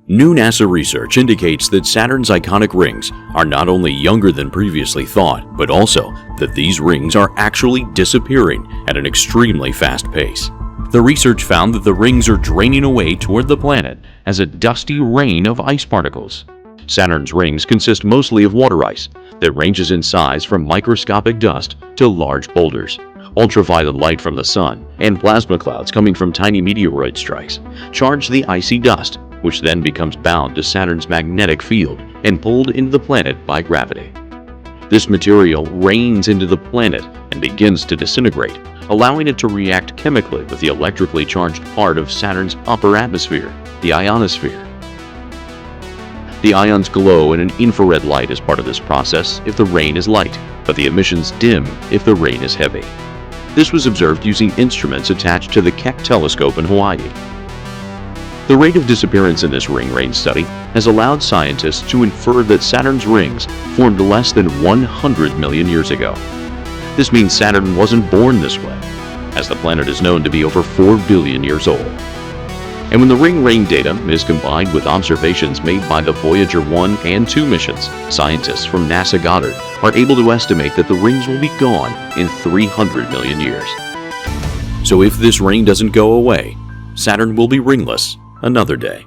New NASA research indicates that Saturn's iconic rings are not only younger than previously thought, but also that these rings are actually disappearing at an extremely fast pace. The research found that the rings are draining away toward the planet as a dusty rain of ice particles. Saturn's rings consist mostly of water ice that ranges in size from microscopic dust to large boulders. Ultraviolet light from the sun and plasma clouds coming from tiny meteoroid strikes charge the icy dust, which then becomes bound to Saturn's magnetic field and pulled into the planet by gravity. This material rains into the planet and begins to disintegrate, allowing it to react chemically with the electrically charged part of Saturn's upper atmosphere, the ionosphere. The ions glow in an infrared light as part of this process if the rain is light, but the emissions dim if the rain is heavy. This was observed using instruments attached to the Keck telescope in Hawaii. The rate of disappearance in this ring rain study has allowed scientists to infer that Saturn's rings formed less than 100 million years ago. This means Saturn wasn't born this way, as the planet is known to be over 4 billion years old. And when the ring rain data is combined with observations made by the Voyager 1 and 2 missions, scientists from NASA Goddard are able to estimate that the rings will be gone in 300 million years. So if this rain doesn't go away, Saturn will be ringless another day.